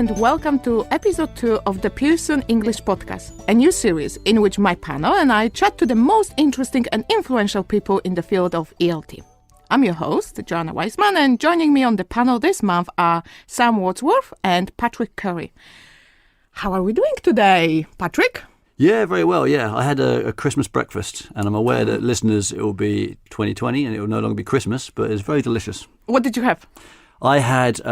and welcome to episode 2 of the Pearson English podcast, a new series in which my panel and I chat to the most interesting and influential people in the field of ELT. I'm your host, Joanna Weissman, and joining me on the panel this month are Sam Wadsworth and Patrick Curry. How are we doing today, Patrick? Yeah, very well, yeah. I had a Christmas breakfast, and I'm aware that listeners, it will be 2020 and it will no longer be Christmas, but it's very delicious. What did you have? I had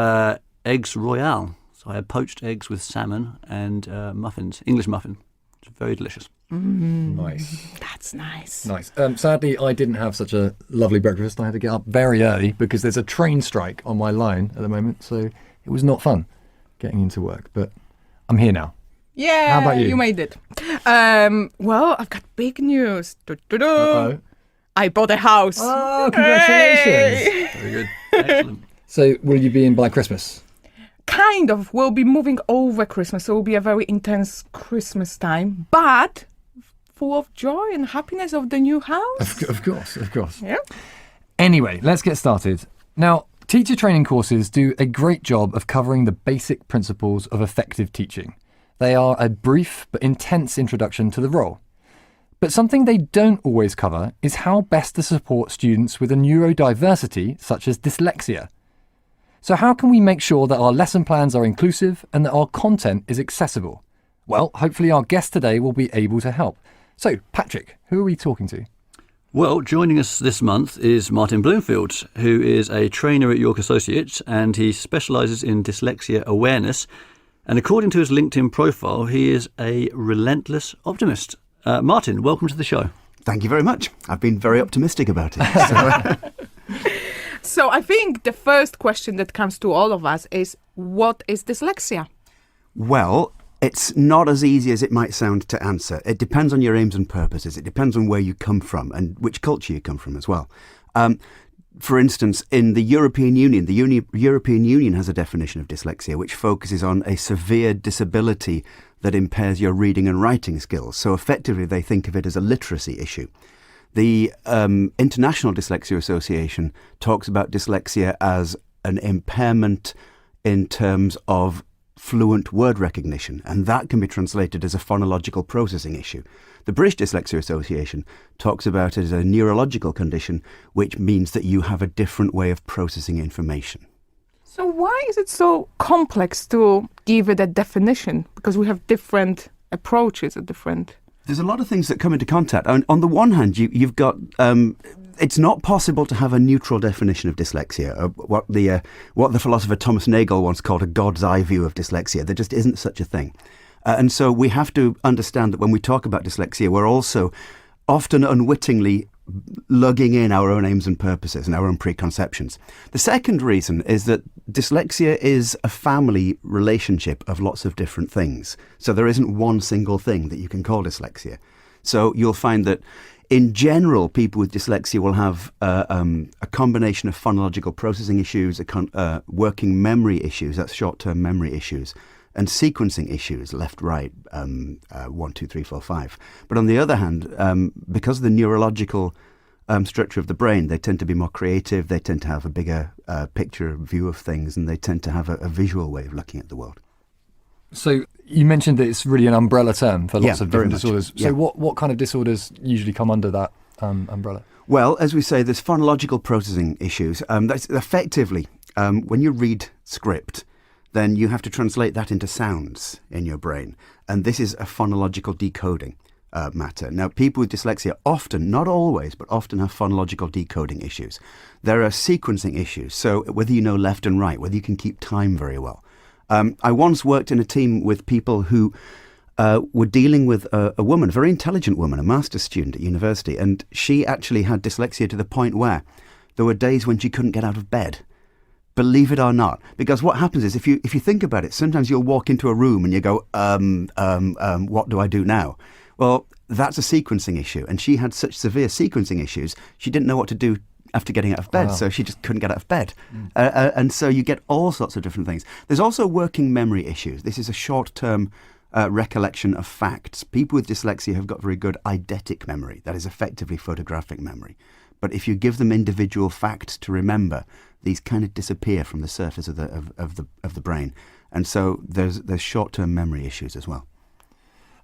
eggs royale. So I had poached eggs with salmon and muffins, English muffin. It's very delicious. Nice. That's nice. Nice. Sadly, I didn't have such a lovely breakfast. I had to get up very early because there's a train strike on my line at the moment, so it was not fun getting into work, but I'm here now. Yeah, how about you? You made it. Well, I've got big news. Uh-oh. I bought a house. Oh, congratulations. Hey! Very good. Excellent. So will you be in by Christmas? Kind of. We'll be moving over Christmas, so it will be a very intense Christmas time, but full of joy and happiness of the new house. Of course. Yeah. Anyway, let's get started. Now, teacher training courses do a great job of covering the basic principles of effective teaching. They are a brief but intense introduction to the role. But something they don't always cover is how best to support students with a neurodiversity such as dyslexia. So how can we make sure that our lesson plans are inclusive and that our content is accessible? Well, hopefully our guest today will be able to help. So, Patrick, who are we talking to? Well, joining us this month is Martin Bloomfield, who is a trainer at York Associates, and he specialises in dyslexia awareness. And according to his LinkedIn profile, he is a relentless optimist. Martin, welcome to the show. Thank you very much. I've been very optimistic about it. So I think the first question that comes to all of us is, what is dyslexia? Well, it's not as easy as it might sound to answer. It depends on your aims and purposes. It depends on where you come from and which culture you come from as well. For instance, in the European Union, European Union has a definition of dyslexia which focuses on a severe disability that impairs your reading and writing skills. So effectively, they think of it as a literacy issue. The International Dyslexia Association talks about dyslexia as an impairment in terms of fluent word recognition, and that can be translated as a phonological processing issue. The British Dyslexia Association talks about it as a neurological condition, which means that you have a different way of processing information. So why is it so complex to give it a definition? Because we have different approaches at different... There's a lot of things that come into contact. On the one hand, you've got... it's not possible to have a neutral definition of dyslexia, what the philosopher Thomas Nagel once called a God's eye view of dyslexia. There just isn't such a thing. And so we have to understand that when we talk about dyslexia, we're also often unwittingly lugging in our own aims and purposes and our own preconceptions. The second reason is that dyslexia is a family relationship of lots of different things. So there isn't one single thing that you can call dyslexia. So you'll find that in general, people with dyslexia will have a combination of phonological processing issues, working memory issues, that's short-term memory issues, and sequencing issues, left, right, 1, 2, 3, 4, 5. But on the other hand, because of the neurological structure of the brain, they tend to be more creative, they tend to have a bigger picture view of things, and they tend to have a visual way of looking at the world. So you mentioned that it's really an umbrella term for lots of different much. disorders. So what kind of disorders usually come under that umbrella? Well, as we say, there's phonological processing issues. That's effectively, when you read script, then you have to translate that into sounds in your brain. And this is a phonological decoding matter. Now, people with dyslexia often, not always, but often have phonological decoding issues. There are sequencing issues. So whether you know left and right, whether you can keep time very well. I once worked in a team with people who were dealing with a woman, a very intelligent woman, a master's student at university, and she actually had dyslexia to the point where there were days when she couldn't get out of bed. Believe it or not. Because what happens is, if you think about it, sometimes you'll walk into a room and you go, what do I do now? Well, that's a sequencing issue. And she had such severe sequencing issues, she didn't know what to do after getting out of bed, so she just couldn't get out of bed. And so you get all sorts of different things. There's also working memory issues. This is a short-term recollection of facts. People with dyslexia have got very good eidetic memory, that is effectively photographic memory. But if you give them individual facts to remember, these kind of disappear from the surface of the brain. And so there's short-term memory issues as well.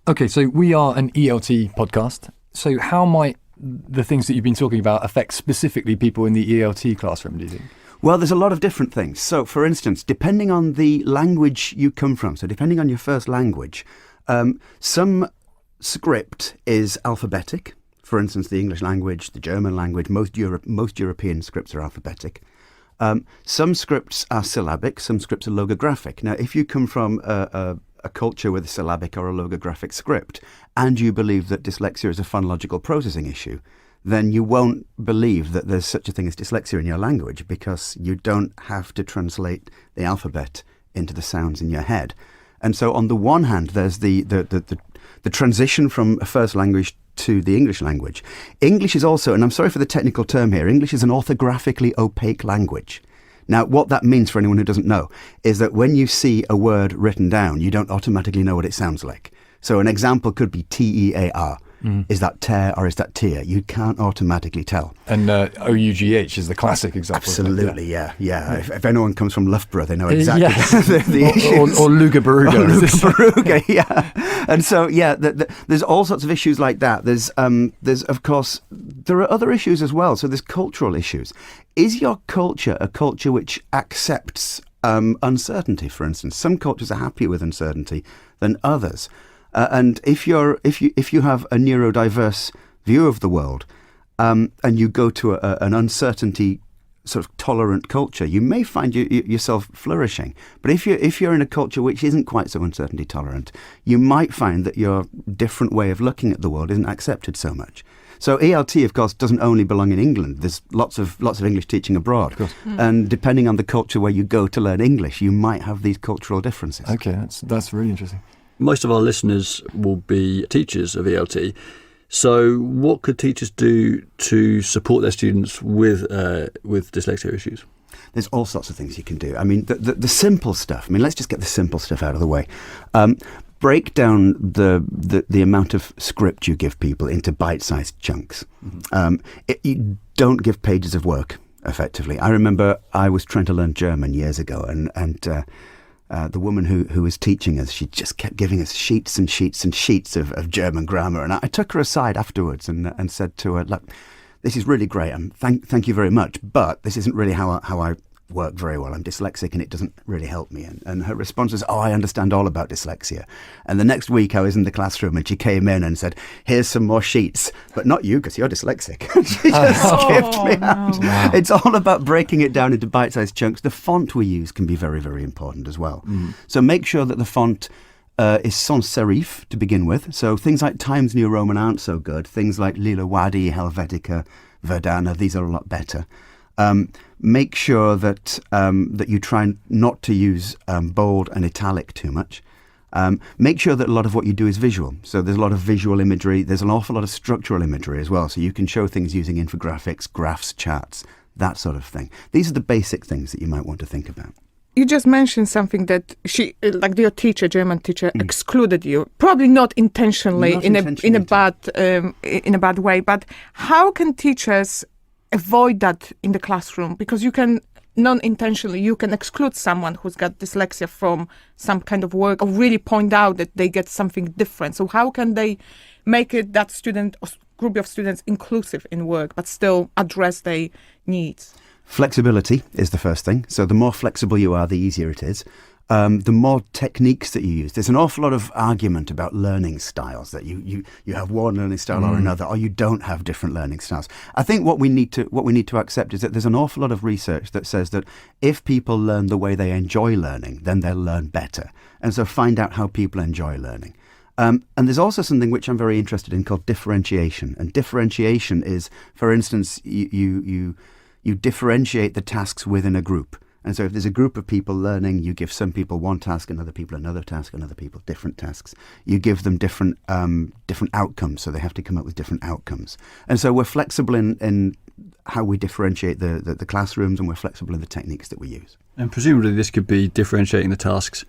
Okay, so we are an ELT podcast. So how might the things that you've been talking about affect specifically people in the ELT classroom, do you think? Well, there's a lot of different things. So, for instance, depending on the language you come from, so depending on your first language, some script is alphabetic. For instance, the English language, the German language, most European scripts are alphabetic. Some scripts are syllabic, some scripts are logographic. Now, if you come from a culture with a syllabic or a logographic script, and you believe that dyslexia is a phonological processing issue, then you won't believe that there's such a thing as dyslexia in your language, because you don't have to translate the alphabet into the sounds in your head. And so on the one hand, there's the transition from a first language to the English language. English is also, and I'm sorry for the technical term here, English is an orthographically opaque language. Now, what that means for anyone who doesn't know is that when you see a word written down, you don't automatically know what it sounds like. So an example could be T-E-A-R. Is that tear or is that tear? You can't automatically tell. And O-U-G-H is the classic example. Absolutely, yeah. If anyone comes from Loughborough, they know exactly the issues. Or Luga Baruga. Baruga, yeah. And so, yeah, there's all sorts of issues like that. There's, of course, there are other issues as well. So there's cultural issues. Is your culture a culture which accepts uncertainty, for instance? Some cultures are happier with uncertainty than others. And if you have a neurodiverse view of the world, and you go to an uncertainty sort of tolerant culture, you may find yourself flourishing. But if you're in a culture which isn't quite so uncertainty tolerant, you might find that your different way of looking at the world isn't accepted so much. So ELT, of course, doesn't only belong in England. There's lots of English teaching abroad. Of course. And depending on the culture where you go to learn English, you might have these cultural differences. Okay, that's really interesting. Most of our listeners will be teachers of ELT. So what could teachers do to support their students with dyslexia issues? There's all sorts of things you can do. I mean, the simple stuff. I mean, let's just get the simple stuff out of the way. Break down the amount of script you give people into bite-sized chunks. You don't give pages of work, effectively. I remember I was trying to learn German years ago, and the woman who was teaching us, she just kept giving us sheets and sheets and sheets of German grammar. And I took her aside afterwards and said to her, look, this is really great. Thank you very much. But this isn't really how I work very well. I'm dyslexic and it doesn't really help me. And her response was, I understand all about dyslexia. And the next week I was in the classroom and she came in and said, here's some more sheets, but not you because you're dyslexic. She just skipped me out. Wow. It's all about breaking it down into bite-sized chunks. The font we use can be very, very important as well. So make sure that the font is sans serif to begin with. So things like Times New Roman aren't so good. Things like Lila Wadi, Helvetica, Verdana, these are a lot better. Make sure that you try not to use bold and italic too much. Make sure that a lot of what you do is visual. So there's a lot of visual imagery. There's an awful lot of structural imagery as well. So you can show things using infographics, graphs, charts, that sort of thing. These are the basic things that you might want to think about. You just mentioned something that she, like your teacher, German teacher, excluded you. Probably not intentionally, in a bad way. But how can teachers avoid that in the classroom? Because you can non-intentionally you can exclude someone who's got dyslexia from some kind of work, or really point out that they get something different. So how can they make it that student or group of students inclusive in work, but still address their needs? Flexibility is the first thing. So the more flexible you are, the easier it is. The more techniques that you use. There's an awful lot of argument about learning styles, that you have one learning style or another, or you don't have different learning styles. I think what we need to accept is that there's an awful lot of research that says that if people learn the way they enjoy learning, then they'll learn better. And so find out how people enjoy learning. And there's also something which I'm very interested in called differentiation. And differentiation is, for instance, you differentiate the tasks within a group. And so if there's a group of people learning, you give some people one task and other people another task and other people different tasks. You give them different outcomes, so they have to come up with different outcomes. And so we're flexible in how we differentiate the classrooms, and we're flexible in the techniques that we use. And presumably this could be differentiating the tasks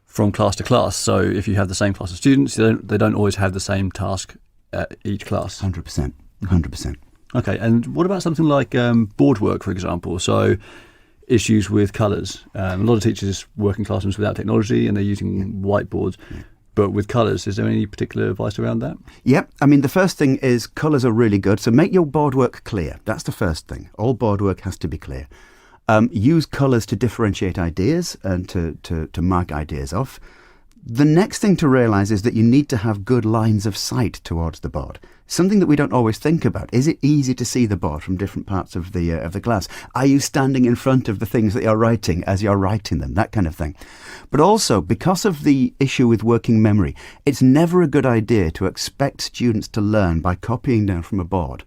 from class to class. So if you have the same class of students, they don't always have the same task at each class. 100%. 100%. Okay, and what about something like board work, for example? So issues with colours. A lot of teachers work in classrooms without technology and they're using whiteboards. But with colours, is there any particular advice around that? Yep. I mean, the first thing is colours are really good. So make your board work clear. That's the first thing. All board work has to be clear. Use colours to differentiate ideas and to mark ideas off. The next thing to realise is that you need to have good lines of sight towards the board. Something that we don't always think about. Is it easy to see the board from different parts of the class? Are you standing in front of the things that you're writing as you're writing them? That kind of thing. But also, because of the issue with working memory, it's never a good idea to expect students to learn by copying down from a board.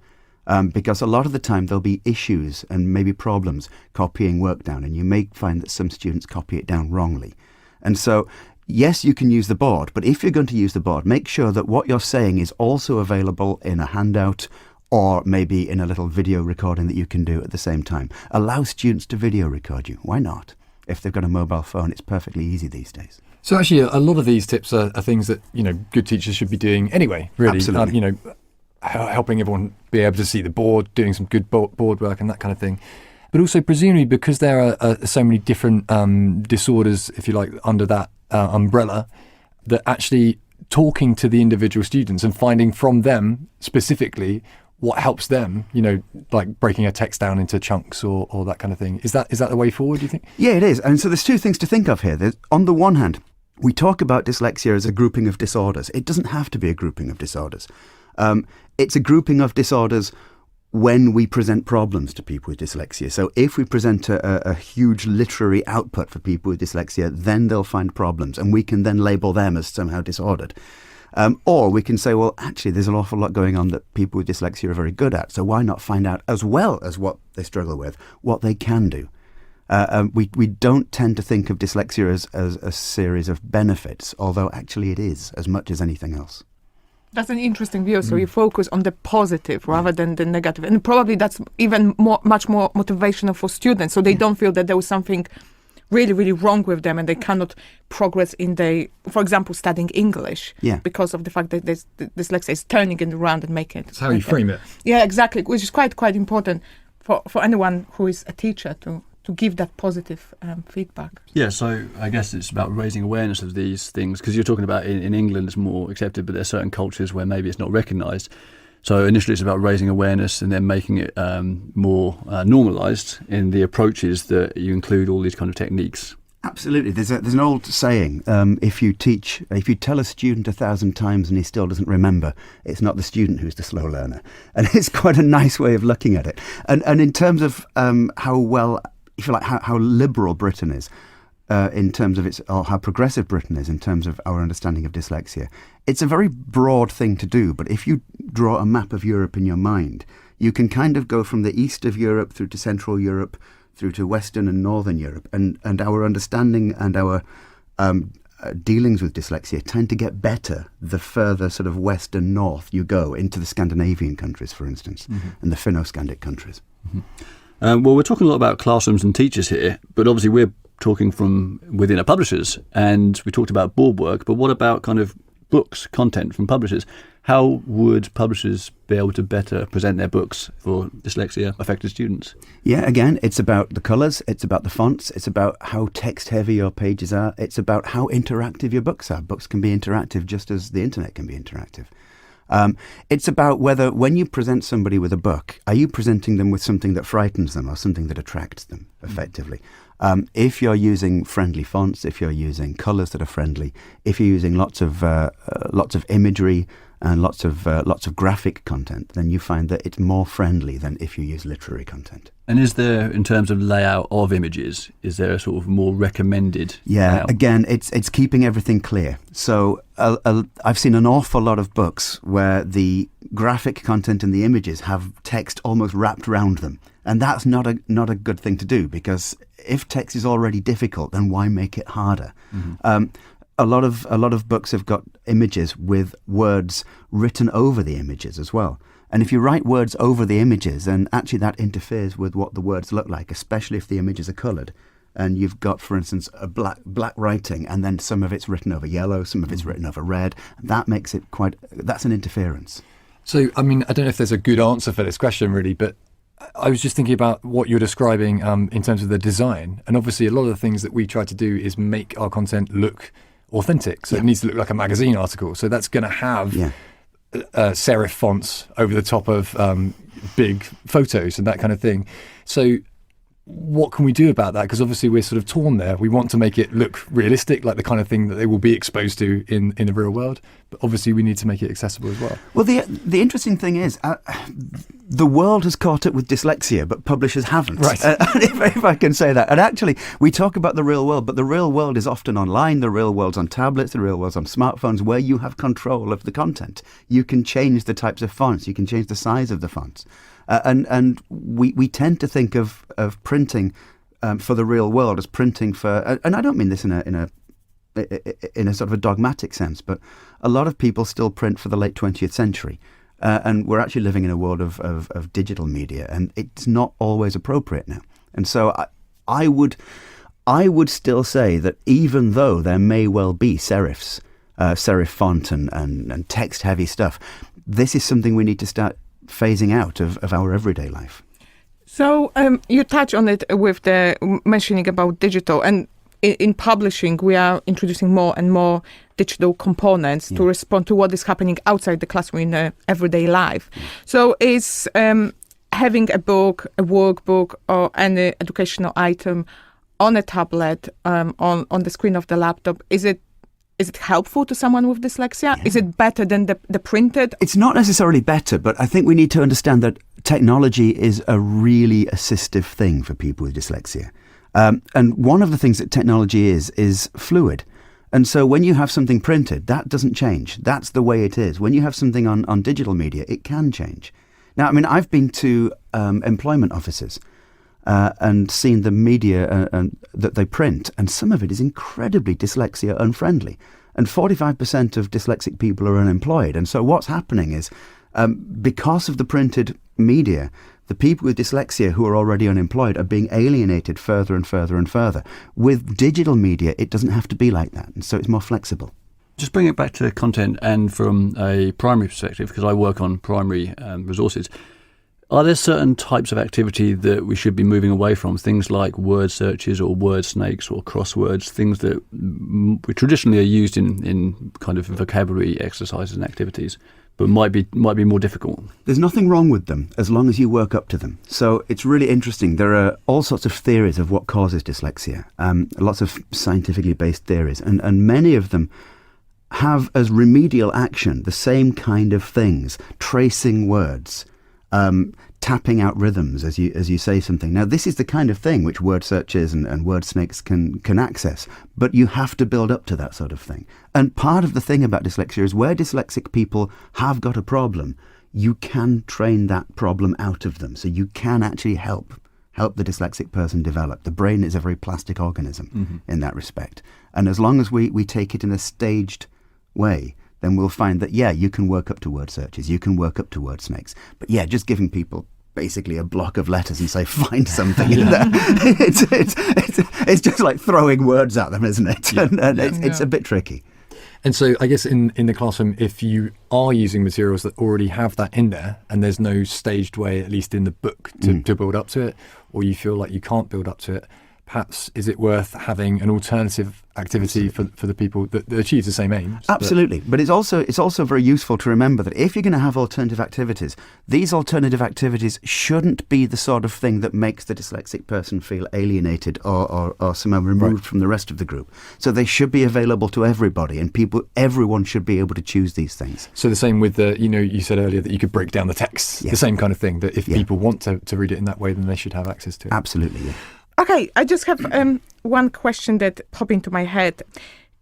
Because a lot of the time there'll be issues and maybe problems copying work down, and you may find that some students copy it down wrongly. And so, yes, you can use the board, but if you're going to use the board, make sure that what you're saying is also available in a handout or maybe in a little video recording that you can do at the same time. Allow students to video record you. Why not? If they've got a mobile phone, it's perfectly easy these days. So actually, a lot of these tips are things that, good teachers should be doing anyway, really. Absolutely. Helping everyone be able to see the board, doing some good board work and that kind of thing. But also, presumably, because there are so many different disorders, if you like, under that umbrella, that actually talking to the individual students and finding from them specifically what helps them, like breaking a text down into chunks or that kind of thing. Is that the way forward, do you think? Yeah, it is. And so there's two things to think of here. On the one hand, we talk about dyslexia as a grouping of disorders. It doesn't have to be a grouping of disorders. It's a grouping of disorders when we present problems to people with dyslexia. So if we present a huge literary output for people with dyslexia, then they'll find problems and we can then label them as somehow disordered. Or we can say, well, actually, there's an awful lot going on that people with dyslexia are very good at. So why not find out, as well as what they struggle with, what they can do? We don't tend to think of dyslexia as a series of benefits, although actually it is, as much as anything else. That's an interesting view. So you focus on the positive rather than the negative. And probably that's even much more motivational for students. So they don't feel that there was something really, really wrong with them and they cannot progress in for example, studying English because of the fact that dyslexia is turning it around and making it. That's how you frame it. Yeah, exactly. Which is quite important for anyone who is a teacher to give that positive feedback. Yeah, so I guess it's about raising awareness of these things, because you're talking about in England it's more accepted, but there's certain cultures where maybe it's not recognised. So initially it's about raising awareness and then making it more normalised in the approaches that you include all these kind of techniques. Absolutely. There's an old saying, if you tell a student 1,000 times and he still doesn't remember, it's not the student who's the slow learner. And it's quite a nice way of looking at it. And in terms of how well, if you like, how liberal Britain is, in terms of or how progressive Britain is in terms of our understanding of dyslexia, it's a very broad thing to do. But if you draw a map of Europe in your mind, you can kind of go from the east of Europe through to Central Europe, through to Western and Northern Europe, and our understanding and our dealings with dyslexia tend to get better the further sort of west and north you go into the Scandinavian countries, for instance, and the Finno-Scandic countries. Well, we're talking a lot about classrooms and teachers here, but obviously we're talking from within a publishers, and we talked about board work, but what about kind of books, content from publishers? How would publishers be able to better present their books for dyslexia-affected students? Yeah, again, it's about the colours, it's about the fonts, it's about how text-heavy your pages are, it's about how interactive your books are. Books can be interactive just as the internet can be interactive. It's about whether, when you present somebody with a book, are you presenting them with something that frightens them or something that attracts them, effectively? If you're using friendly fonts, if you're using colours that are friendly, if you're using lots of imagery and lots of graphic content, then you find that it's more friendly than if you use literary content. And is there, in terms of layout of images, is there a sort of more recommended layout? Again, it's keeping everything clear. So I've seen an awful lot of books where the graphic content and the images have text almost wrapped around them. And that's not a good thing to do, because if text is already difficult, then why make it harder? A lot of books have got images with words written over the images as well. And if you write words over the images, then actually that interferes with what the words look like, especially if the images are coloured. And you've got, for instance, a black writing, and then some of it's written over yellow, some of it's written over red. That makes it that's an interference. So, I mean, I don't know if there's a good answer for this question, really, but I was just thinking about what you're describing in terms of the design. And obviously a lot of the things that we try to do is make our content look authentic. So it needs to look like a magazine article. So that's going to have serif fonts over the top of big photos and that kind of thing. So what can we do about that? Because obviously we're sort of torn there. We want to make it look realistic, like the kind of thing that they will be exposed to in the real world. But obviously we need to make it accessible as well. Well, the interesting thing is the world has caught up with dyslexia, but publishers haven't. Right. If I can say that. And actually, we talk about the real world, but the real world is often online. The real world's on tablets. The real world's on smartphones, where you have control of the content. You can change the types of fonts. You can change the size of the fonts. And we tend to think of printing for the real world as printing for, and I don't mean this in a sort of a dogmatic sense, but a lot of people still print for the late 20th century. And we're actually living in a world of digital media, and it's not always appropriate now. And so I would still say that even though there may well be serifs, serif font and text-heavy stuff, this is something we need to start phasing out of our everyday life. So you touch on it with the mentioning about digital, and in publishing we are introducing more and more digital components to respond to what is happening outside the classroom in everyday life. So is having a book, a workbook, or any educational item on a tablet, on the screen of the laptop, is it helpful to someone with dyslexia? Yeah. Is it better than the printed? It's not necessarily better, but I think we need to understand that technology is a really assistive thing for people with dyslexia. And one of the things that technology is fluid. And so when you have something printed, that doesn't change. That's the way it is. When you have something on digital media, it can change. Now, I mean, I've been to employment offices and seen the media that they print, and some of it is incredibly dyslexia unfriendly. And 45% of dyslexic people are unemployed. And so what's happening is, because of the printed media, the people with dyslexia who are already unemployed are being alienated further and further and further. With digital media, it doesn't have to be like that, and so it's more flexible. Just bring it back to content and from a primary perspective, because I work on primary resources. Are there certain types of activity that we should be moving away from? Things like word searches or word snakes or crosswords, things that we traditionally are used in kind of vocabulary exercises and activities, but might be more difficult. There's nothing wrong with them as long as you work up to them. So it's really interesting. There are all sorts of theories of what causes dyslexia, lots of scientifically based theories, and many of them have as remedial action the same kind of things: tracing words, tapping out rhythms as you say something. Now, this is the kind of thing which word searches and word snakes can access, but you have to build up to that sort of thing. And part of the thing about dyslexia is where dyslexic people have got a problem, you can train that problem out of them. So you can actually help the dyslexic person develop. The brain is a very plastic organism in that respect. And as long as we take it in a staged way, then we'll find that, you can work up to word searches, you can work up to word snakes. But just giving people basically a block of letters and say, find something in there. It's just like throwing words at them, isn't it? Yeah. And it's a bit tricky. And so I guess in the classroom, if you are using materials that already have that in there and there's no staged way, at least in the book, to build up to it, or you feel like you can't build up to it, perhaps is it worth having an alternative activity for the people that achieve the same aims? Absolutely. But it's also very useful to remember that if you're going to have alternative activities, these alternative activities shouldn't be the sort of thing that makes the dyslexic person feel alienated or somehow removed from the rest of the group. So they should be available to everybody, and everyone should be able to choose these things. So the same with you said earlier that you could break down the text, the same kind of thing, that if people want to read it in that way, then they should have access to it. Absolutely, yeah. Okay, I just have one question that popped into my head.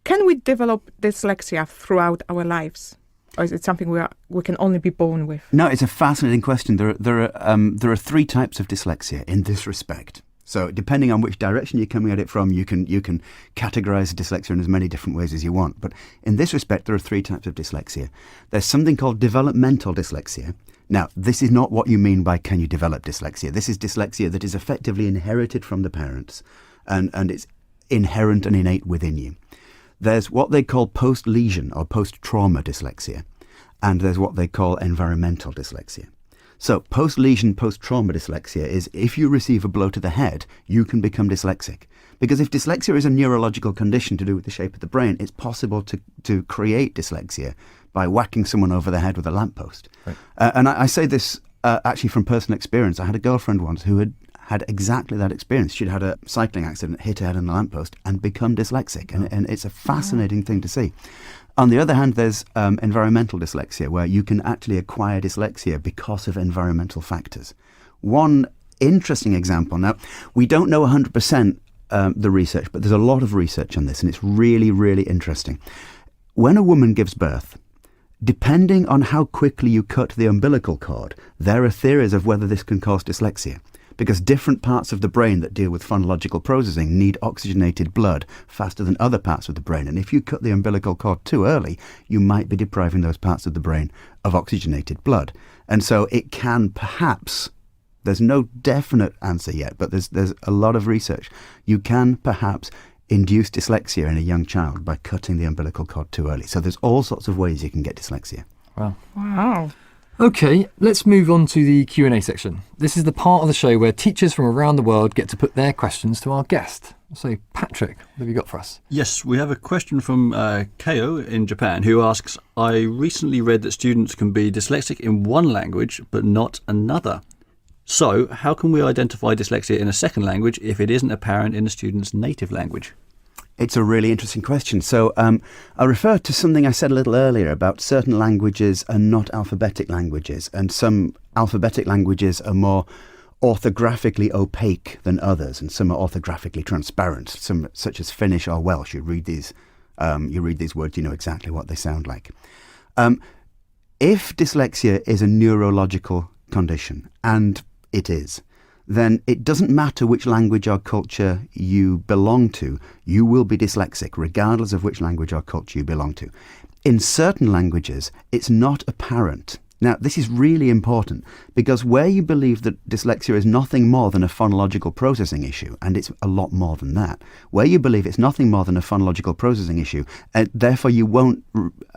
Can we develop dyslexia throughout our lives? Or is it something we can only be born with? No, it's a fascinating question. There are three types of dyslexia in this respect. So depending on which direction you're coming at it from, you can categorize dyslexia in as many different ways as you want. But in this respect, there are three types of dyslexia. There's something called developmental dyslexia. Now, this is not what you mean by can you develop dyslexia. This is dyslexia that is effectively inherited from the parents, and it's inherent and innate within you. There's what they call post-lesion or post-trauma dyslexia, and there's what they call environmental dyslexia. So post-lesion, post-trauma dyslexia is if you receive a blow to the head, you can become dyslexic. Because if dyslexia is a neurological condition to do with the shape of the brain, it's possible to create dyslexia by whacking someone over the head with a lamppost. Right. And I say this actually from personal experience. I had a girlfriend once who had exactly that experience. She'd had a cycling accident, hit her head on a lamppost and become dyslexic. And it's a fascinating thing to see. On the other hand, there's environmental dyslexia, where you can actually acquire dyslexia because of environmental factors. One interesting example, now, we don't know 100% the research, but there's a lot of research on this, and it's really, really interesting. When a woman gives birth, depending on how quickly you cut the umbilical cord, there are theories of whether this can cause dyslexia, because different parts of the brain that deal with phonological processing need oxygenated blood faster than other parts of the brain. And if you cut the umbilical cord too early, you might be depriving those parts of the brain of oxygenated blood. And so it can perhaps, there's no definite answer yet, but there's a lot of research. You can perhaps induce dyslexia in a young child by cutting the umbilical cord too early. So there's all sorts of ways you can get dyslexia. Wow. Okay, let's move on to the Q&A section. This is the part of the show where teachers from around the world get to put their questions to our guest. So, Patrick, what have you got for us? Yes, we have a question from Keo in Japan, who asks, I recently read that students can be dyslexic in one language but not another. So, how can we identify dyslexia in a second language if it isn't apparent in a student's native language? It's a really interesting question. So I'll refer to something I said a little earlier about certain languages are not alphabetic languages, and some alphabetic languages are more orthographically opaque than others, and some are orthographically transparent, some such as Finnish or Welsh. You read these words, you know exactly what they sound like. If dyslexia is a neurological condition, and it is, then it doesn't matter which language or culture you belong to, you will be dyslexic, regardless of which language or culture you belong to. In certain languages, it's not apparent. Now, this is really important, because where you believe that dyslexia is nothing more than a phonological processing issue, and it's a lot more than that, where you believe it's nothing more than a phonological processing issue, and therefore you won't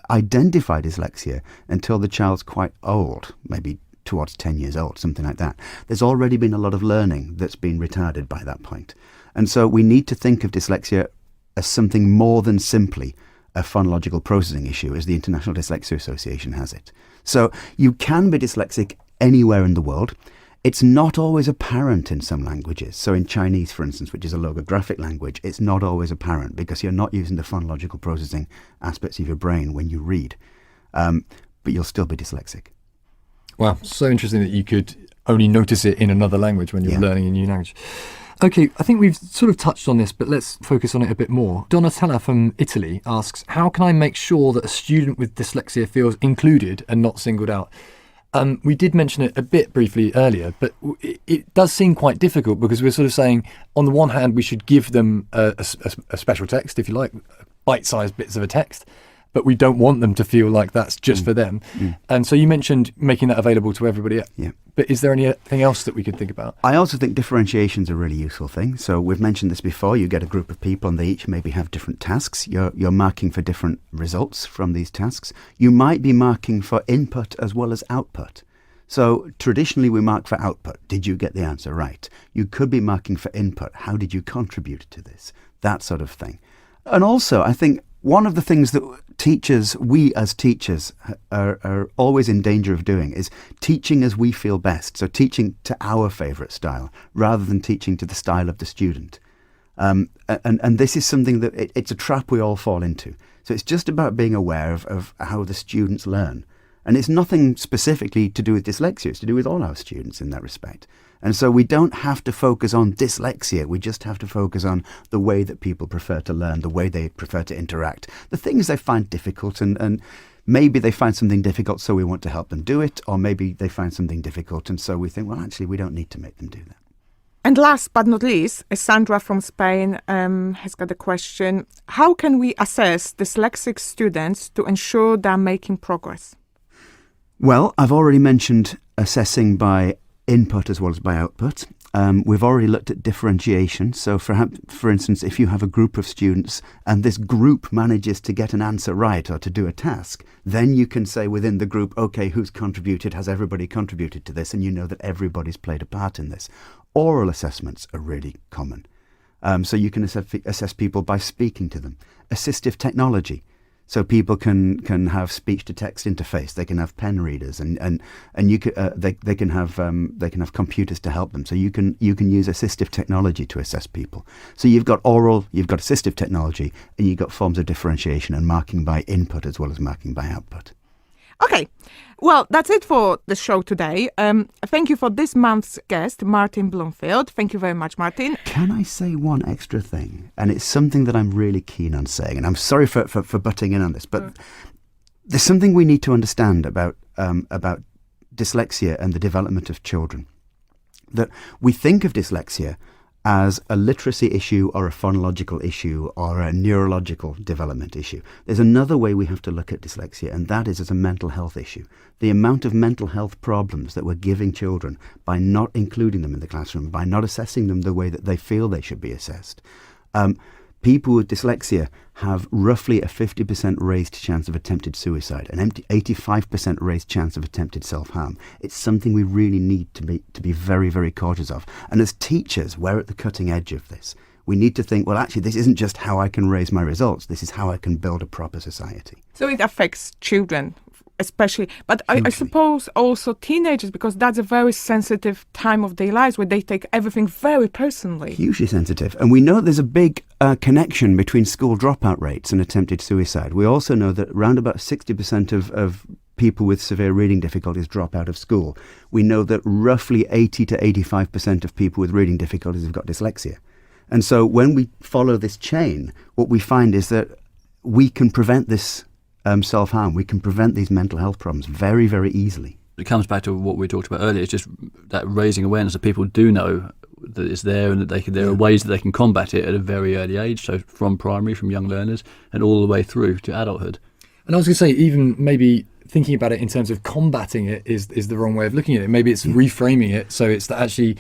identify dyslexia until the child's quite old, maybe towards 10 years old, something like that. There's already been a lot of learning that's been retarded by that point. And so we need to think of dyslexia as something more than simply a phonological processing issue, as the International Dyslexia Association has it. So you can be dyslexic anywhere in the world. It's not always apparent in some languages. So in Chinese, for instance, which is a logographic language, it's not always apparent because you're not using the phonological processing aspects of your brain when you read. But you'll still be dyslexic. Wow, so interesting that you could only notice it in another language when you're learning a new language. Okay, I think we've sort of touched on this, but let's focus on it a bit more. Donatella from Italy asks, how can I make sure that a student with dyslexia feels included and not singled out? We did mention it a bit briefly earlier, but it does seem quite difficult because we're sort of saying, on the one hand, we should give them a special text, if you like, bite-sized bits of a text, but we don't want them to feel like that's just for them. And so you mentioned making that available to everybody. Yeah. But is there anything else that we could think about? I also think differentiation is a really useful thing. So we've mentioned this before. You get a group of people and they each maybe have different tasks. You're marking for different results from these tasks. You might be marking for input as well as output. So traditionally we mark for output. Did you get the answer right? You could be marking for input. How did you contribute to this? That sort of thing. And also, I think one of the things that we as teachers are always in danger of doing is teaching as we feel best. So teaching to our favourite style rather than teaching to the style of the student. And this is something that it's a trap we all fall into. So it's just about being aware of how the students learn. And it's nothing specifically to do with dyslexia. It's to do with all our students in that respect. And so we don't have to focus on dyslexia. We just have to focus on the way that people prefer to learn, the way they prefer to interact, the things they find difficult. And maybe they find something difficult, so we want to help them do it. Or maybe they find something difficult, and so we think, well, actually, we don't need to make them do that. And last but not least, Sandra from Spain has got a question. How can we assess dyslexic students to ensure they're making progress? Well, I've already mentioned assessing by input as well as by output. We've already looked at differentiation. So for instance, if you have a group of students and this group manages to get an answer right or to do a task, then you can say within the group, okay, who's contributed? Has everybody contributed to this? And you know that everybody's played a part in this. Oral assessments are really common. So you can assess people by speaking to them. Assistive technology. So people can have speech to text interface. They can have pen readers, and you can they can have computers to help them. So you can use assistive technology to assess people. So you've got oral, you've got assistive technology, and you've got forms of differentiation and marking by input as well as marking by output. Okay, well, that's it for the show today. Thank you for this month's guest, Martin Bloomfield. Thank you very much, Martin. Can I say one extra thing? And it's something that I'm really keen on saying, and I'm sorry for butting in on this, but there's something we need to understand about dyslexia and the development of children. That we think of dyslexia as a literacy issue or a phonological issue or a neurological development issue. There's another way we have to look at dyslexia, and that is as a mental health issue. The amount of mental health problems that we're giving children by not including them in the classroom, by not assessing them the way that they feel they should be assessed. People with dyslexia have roughly a 50% raised chance of attempted suicide, an 85% raised chance of attempted self-harm. It's something we really need to be very, very cautious of. And as teachers, we're at the cutting edge of this. We need to think, well, actually, this isn't just how I can raise my results. This is how I can build a proper society. So it affects children, especially, but I suppose also teenagers, because that's a very sensitive time of their lives where they take everything very personally. Hugely sensitive. And we know there's a big connection between school dropout rates and attempted suicide. We also know that around about 60% of people with severe reading difficulties drop out of school. We know that roughly 80 to 85% of people with reading difficulties have got dyslexia. And so when we follow this chain, what we find is that we can prevent this self-harm. We can prevent these mental health problems very, very easily. It comes back to what we talked about earlier. It's just that raising awareness that people do know that it's there and that there are ways that they can combat it at a very early age. So from primary, from young learners, and all the way through to adulthood. And I was going to say, even maybe thinking about it in terms of combating it is the wrong way of looking at it. Maybe it's reframing it. So it's that actually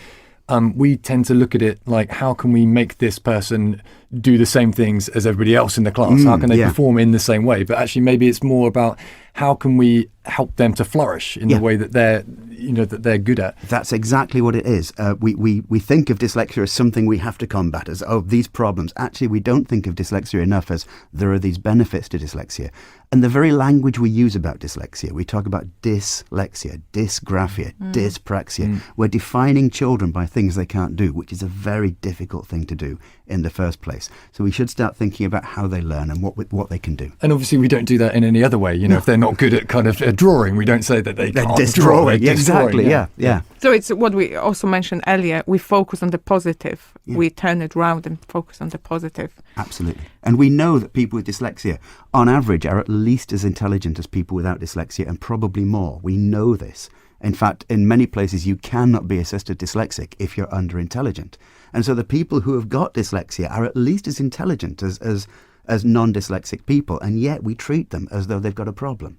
we tend to look at it like, how can we make this person do the same things as everybody else in the class? How can they perform in the same way? But actually, maybe it's more about how can we help them to flourish in the way that they're good at. That's exactly what it is. We think of dyslexia as something we have to combat, as, these problems. Actually, we don't think of dyslexia enough as there are these benefits to dyslexia. And the very language we use about dyslexia, we talk about dyslexia, dysgraphia, dyspraxia. We're defining children by things they can't do, which is a very difficult thing to do in the first place. So we should start thinking about how they learn and what they can do. And obviously we don't do that in any other way. If they're not good at kind of drawing, we don't say that they're drawing. Exactly, yeah. So it's what we also mentioned earlier. We focus on the positive. Yeah. We turn it around and focus on the positive. Absolutely. And we know that people with dyslexia, on average, are at least as intelligent as people without dyslexia, and probably more. We know this. In fact, in many places, you cannot be assessed as dyslexic if you're under-intelligent. And so the people who have got dyslexia are at least as intelligent as non-dyslexic people, and yet we treat them as though they've got a problem.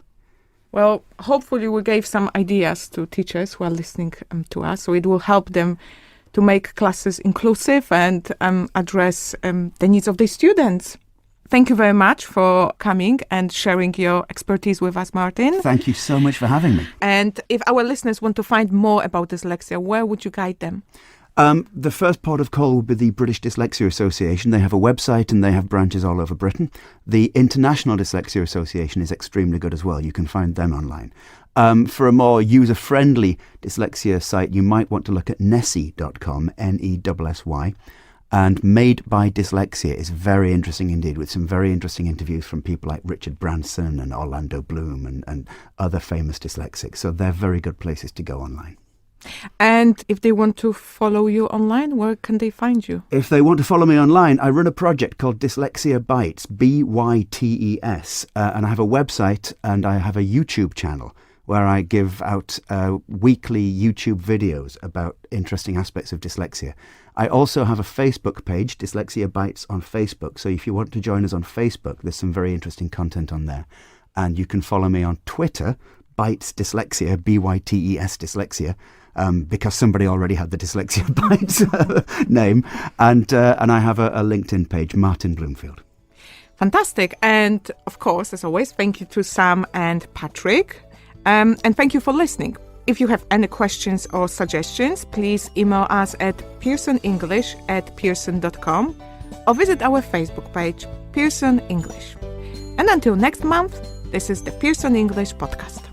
Well, hopefully we gave some ideas to teachers who are listening to us, so it will help them to make classes inclusive and address the needs of their students. Thank you very much for coming and sharing your expertise with us, Martin. Thank you so much for having me. And if our listeners want to find more about dyslexia, where would you guide them? The first port of call would be the British Dyslexia Association. They have a website and they have branches all over Britain. The International Dyslexia Association is extremely good as well. You can find them online. For a more user-friendly dyslexia site, you might want to look at nessy.com, Nessy. And Made by Dyslexia is very interesting indeed, with some very interesting interviews from people like Richard Branson and Orlando Bloom and other famous dyslexics. So they're very good places to go online. And if they want to follow you online, where can they find you? If they want to follow me online, I run a project called Dyslexia Bytes, Bytes, and I have a website and I have a YouTube channel where I give out weekly YouTube videos about interesting aspects of dyslexia. I also have a Facebook page, Dyslexia Bytes on Facebook. So if you want to join us on Facebook, there's some very interesting content on there. And you can follow me on Twitter, Bytes Dyslexia, Bytes Dyslexia. because somebody already had the Dyslexia Bytes name. And I have a LinkedIn page, Martin Bloomfield. Fantastic. And of course, as always, thank you to Sam and Patrick. And thank you for listening. If you have any questions or suggestions, please email us at pearsonenglish@pearson.com or visit our Facebook page, Pearson English. And until next month, this is the Pearson English podcast.